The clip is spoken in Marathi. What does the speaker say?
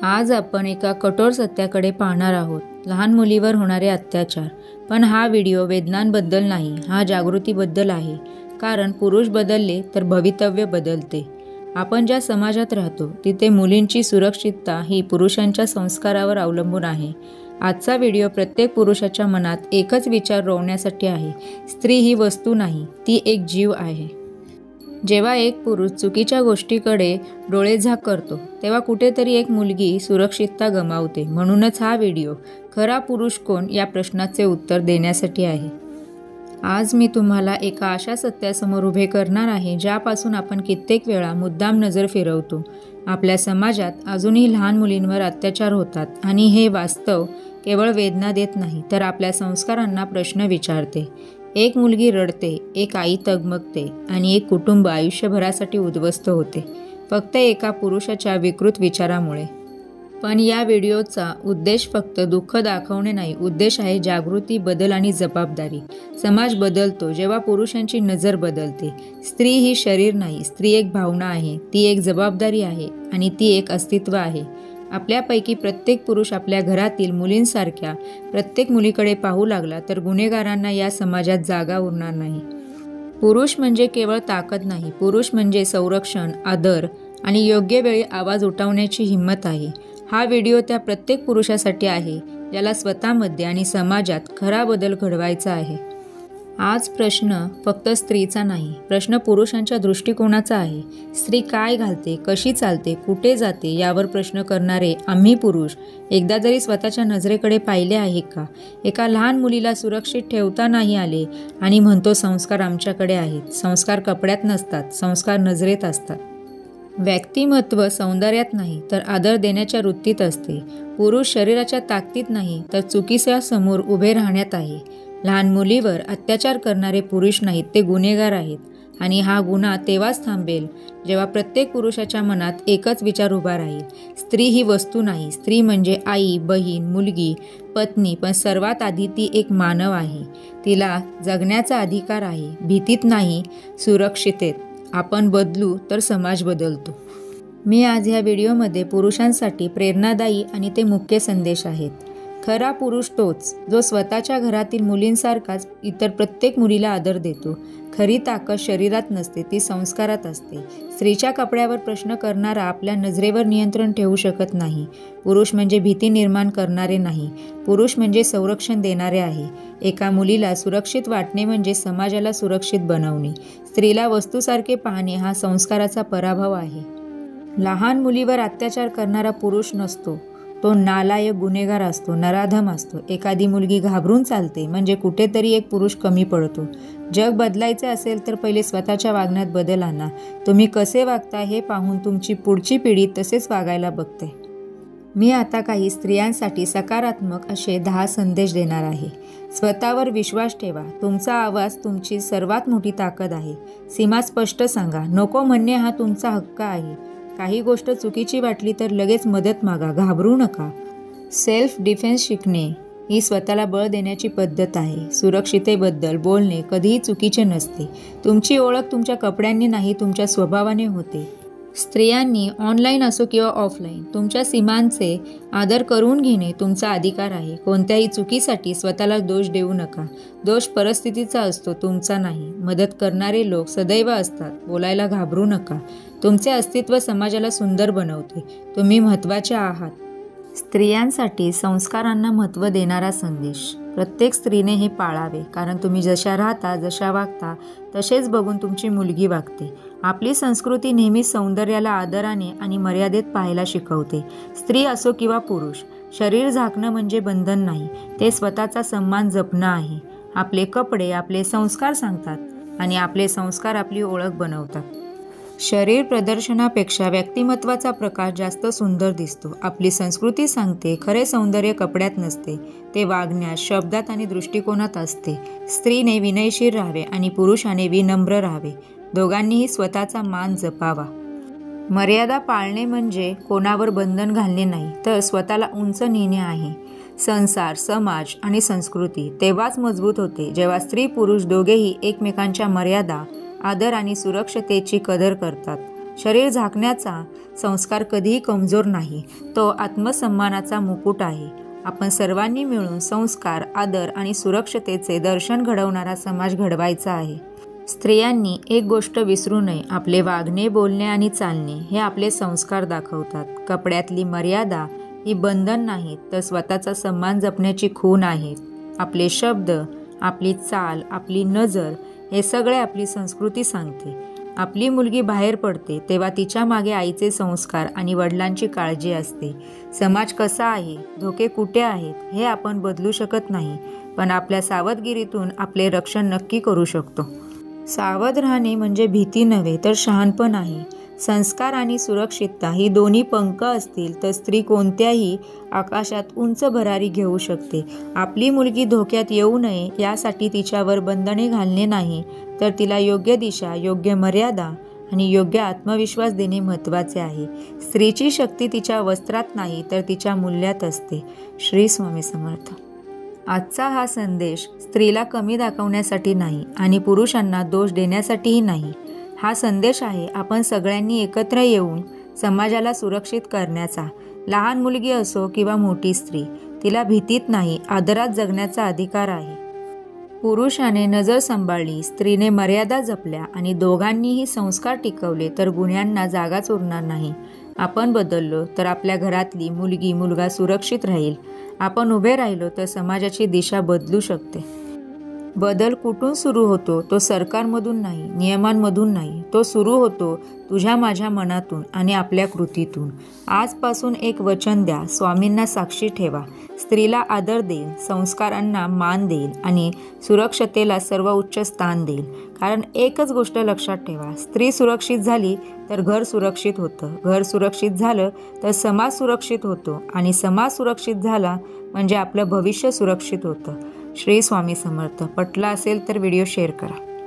आज आपण एका कठोर सत्याकडे पाहणार आहोत, लहान मुलीवर होणारे अत्याचार। पण हा व्हिडिओ वेदनांबद्दल नाही, हा जागृतीबद्दल आहे। कारण पुरुष बदलले तर भवितव्य बदलते। आपण ज्या समाजात राहतो तिथे मुलींची सुरक्षितता ही पुरुषांच्या संस्कारावर अवलंबून आहे। आजचा व्हिडिओ प्रत्येक पुरुषाच्या मनात एकच विचार रोवण्यासाठी आहे, स्त्री ही वस्तू नाही, ती एक जीव आहे। जेव्हा एक पुरुष चुकीच्या गोष्टीकडे डोळेझाक करतो तेव्हा कुठेतरी एक मुलगी सुरक्षितता गमावते। म्हणूनच हा व्हिडिओ खरा पुरुष कोण या प्रश्नाचे उत्तर देण्यासाठी आहे। आज मी तुम्हाला एका अशा सत्यासमोर उभे करणार आहे ज्यापासून आपण कित्येक वेळा मुद्दाम नजर फिरवतो। आपल्या समाजात अजूनही लहान मुलींवर अत्याचार होतात आणि हे वास्तव केवळ वेदना देत नाही तर आपल्या संस्कारांना प्रश्न विचारते। एक मुलगी रडते, एक आई तगमगते आणि एक कुटुंब आयुष्यभरासाठी उद्ध्वस्त होते, फक्त एका पुरुषाच्या विकृत विचारामुळे। पण या व्हिडिओचा उद्देश फक्त दुःख दाखवणे नाही, उद्देश आहे जागृती, बदल आणि जबाबदारी। समाज बदलतो जेव्हा पुरुषांची नजर बदलते। स्त्री ही शरीर नाही, स्त्री एक भावना आहे, ती एक जबाबदारी आहे आणि ती एक अस्तित्व आहे। आपल्यापैकी प्रत्येक पुरुष आपल्या घरातील मुलींसारख्या प्रत्येक मुलीकडे पाहू लागला तर गुन्हेगारांना या समाजात जागा उरणार नाही। पुरुष म्हणजे केवळ ताकद नाही, पुरुष म्हणजे संरक्षण, आदर आणि योग्य वेळी आवाज उठवण्याची हिंमत आहे। हा व्हिडिओ त्या प्रत्येक पुरुषासाठी आहे ज्याला स्वतःमध्ये आणि समाजात खरा बदल घडवायचा आहे। आज प्रश्न फक्त स्त्रीचा नाही, प्रश्न पुरुषांच्या दृष्टिकोनाचा आहे। स्त्री काय घालते, कशी चालते, कुठे जाते यावर प्रश्न करणारे आम्ही पुरुष एकदा जरी स्वतःच्या नजरेकडे पाहिले आहे का? एका लहान मुलीला सुरक्षित ठेवता नाही आले आणि म्हणतो संस्कार आमच्याकडे आहेत। संस्कार कपड्यात नसतात, संस्कार नजरेत असतात। व्यक्तिमत्व सौंदर्यात नाही तर आदर देण्याच्या वृत्तीत असते। पुरुष शरीराच्या ताकदीत नाही तर चुकीच्या समोर उभे राहण्यात आहे। लहान मुलीवर अत्याचार करणारे पुरुष नाहीत, ते गुन्हेगार आहेत। आणि हा गुन्हा तेव्हाच थांबेल जेव्हा प्रत्येक पुरुषाच्या मनात एकच विचार उभा राहील, स्त्री ही वस्तू नाही, स्त्री म्हणजे आई, बहीण, मुलगी, पत्नी, पण सर्वात आधी ती एक मानव आहे। तिला जगण्याचा अधिकार आहे, भीतीत नाही, सुरक्षितेत। आपण बदलू तर समाज बदलतो। मी आज ह्या व्हिडिओमध्ये पुरुषांसाठी प्रेरणादायी आणि ते मुख्य संदेश आहेत। खरा पुरुष तोच जो स्वतःच्या घरातील मुलींसारखाच इतर प्रत्येक मुलीला आदर देतो। खरी ताकद शरीरात नसते, ती संस्कारात असते। स्त्रीच्या कपड्यावर प्रश्न करणारा आपल्या नजरेवर नियंत्रण ठेवू शकत नाही। पुरुष म्हणजे भीती निर्माण करणारे नाही, पुरुष म्हणजे संरक्षण देणारे आहे। एका मुलीला सुरक्षित वाटणे म्हणजे समाजाला सुरक्षित बनवणे। स्त्रीला वस्तूसारखे पाहणे हा संस्काराचा पराभव आहे। लहान मुलीवर अत्याचार करणारा पुरुष नसतो, तो नालायक गुन्हेगार असतो, नराधम असतो। एखादी मुलगी घाबरून चालते म्हणजे कुठेतरी एक पुरुष कमी पडतो। जग बदलायचे असेल तर पहिले स्वतःच्या वागण्यात बदल आणा। तुम्ही कसे वागता हे पाहून तुमची पुढची पिढी तसेच वागायला बघते। मी आता काही स्त्रियांसाठी सकारात्मक असे 10 संदेश देणार आहे। स्वतःवर विश्वास ठेवा, तुमचा आवाज तुमची सर्वात मोठी ताकद आहे। सीमा स्पष्ट सांगा, नको म्हणणे हा तुमचा हक्क आहे। काही गोष्ट चुकीची वाटली तर लगेच मदत मागा, घाबरू नका। सेल्फ डिफेन्स शिकणे ही स्वतःला बळ देण्याची पद्धत आहे। सुरक्षितेबद्दल बोलणे कधीही चुकीचे नसते। तुमची ओळख तुमच्या कपड्यांनी नाही, तुमच्या स्वभावाने होते। स्त्रियांनी ऑनलाईन असो किंवा ऑफलाईन तुमच्या सीमांचे आदर करून घेणे तुमचा अधिकार आहे। कोणत्याही चुकीसाठी स्वतःला दोष देऊ नका। दोष परिस्थितीचा असतो, तुमचा नाही। मदत करणारे लोक सदैव असतात, बोलायला घाबरू नका। तुमचे अस्तित्व समाजाला सुंदर बनवते, तुम्ही महत्त्वाचे आहात। स्त्रियांसाठी संस्कारांना महत्त्व देणारा संदेश, प्रत्येक स्त्रीने हे पाळावे, कारण तुम्ही जशा राहता, जशा वागता तसेच बघून तुमची मुलगी वागते। आपली संस्कृती नेहमी सौंदर्याला आदराने आणि मर्यादेत पाहायला शिकवते। स्त्री असो किंवा पुरुष, शरीर झाकणं म्हणजे बंधन नाही, ते स्वतःचा सन्मान जपणं आहे। आपले कपडे आपले संस्कार सांगतात आणि आपले संस्कार आपली ओळख बनवतात। शरीर प्रदर्शनापेक्षा व्यक्तिमत्वाचा प्रकाश जास्त सुंदर दिसतो। आपली संस्कृती सांगते, खरे सौंदर्य कपड्यात नसते, ते वागण्यात, शब्दात आणि दृष्टिकोनात असते। स्त्रीने विनयशील राहावे आणि पुरुषाने विनम्र राहावे। दोघांनीही स्वतःचा मान जपावा। मर्यादा पाळणे म्हणजे कोणावर बंधन घालणे नाही, तर स्वतःला उंच नेणे आहे। संसार, समाज आणि संस्कृती तेव्हाच मजबूत होते जेव्हा स्त्री पुरुष दोघेही एकमेकांच्या मर्यादा, आदर आणि सुरक्षतेची कदर करतात। शरीर झाकण्याचा संस्कार कधीही कमजोर नाही, तो आत्मसन्मानाचा मुकुट आहे. आपण सर्वांनी मिळून संस्कार, आदर आणि सुरक्षतेचे दर्शन घडवणारा समाज घडवायचा आहे. स्त्रियांनी एक गोष्ट विसरू नये, आपले वागणे, बोलणे आणि चालणे हे आपले संस्कार दाखवतात. कपड्यातली मर्यादा ही बंधन नाहीत, तर स्वतःचा सन्मान जपण्याची खूण आहेत. आपले शब्द, आपली चाल, आपली नजर हे सगळे आपली संस्कृती सांगते. आपली मुलगी बाहेर पडते तेव्हा तिच्या मागे आईचे संस्कार आणि वडिलांची काळजी असते. समाज कसा आहे, धोके कुठे आहेत हे आपण बदलू शकत नाही, पण आपल्या सावधगिरीतून आपले रक्षण नक्की करू शकतो. सावध राहणे म्हणजे भीती नव्हे तर शहाणपण आहे. संस्कार आणि सुरक्षितता ही दोन्ही पंख असतील तर स्त्री कोणत्याही आकाशात उंच भरारी घेऊ शकते. आपली मुलगी धोक्यात येऊ नये यासाठी तिच्यावर बंधने घालणे नाही, तर तिला योग्य दिशा, योग्य मर्यादा आणि योग्य आत्मविश्वास देणे महत्त्वाचे आहे. स्त्रीची शक्ती तिच्या वस्त्रात नाही तर तिच्या मूल्यात असते. श्री स्वामी समर्थ. आजचा हा संदेश स्त्रीला कमी दाखवण्यासाठी नाही आणि पुरुषांना दोष देण्यासाठीही नाही. हा संदेश आहे आपण सगळ्यांनी एकत्र येऊन समाजाला सुरक्षित करण्याचा. लहान मुलगी असो किंवा मोठी स्त्री, तिला भीतीत नाही, आदरात जगण्याचा अधिकार आहे. पुरुषाने नजर सांभाळली, स्त्रीने मर्यादा जपल्या आणि दोघांनीही संस्कार टिकवले तर गुन्ह्यांना जागाच उरणार नाही. आपण बदललो तर आपल्या घरातली मुलगी, मुलगा सुरक्षित राहील. आपण उभे राहिलो तर समाजाची दिशा बदलू शकते. बदल कुठून सुरू होतो? तो सरकारमधून नाही, नियमांमधून नाही, तो सुरू होतो तुझ्या माझ्या मनातून आणि आपल्या कृतीतून. आजपासून एक वचन द्या, स्वामींना साक्षी ठेवा. स्त्रीला आदर देईल, संस्कारांना मान देईल आणि सुरक्षतेला सर्वोच्च स्थान देईल. कारण एकच गोष्ट लक्षात ठेवा, स्त्री सुरक्षित झाली तर घर सुरक्षित होतं, घर सुरक्षित झालं तर समाज सुरक्षित होतो आणि समाज सुरक्षित झाला म्हणजे आपलं भविष्य सुरक्षित होतं. श्री स्वामी समर्थ. पटला असेल तर व्हिडिओ शेअर करा.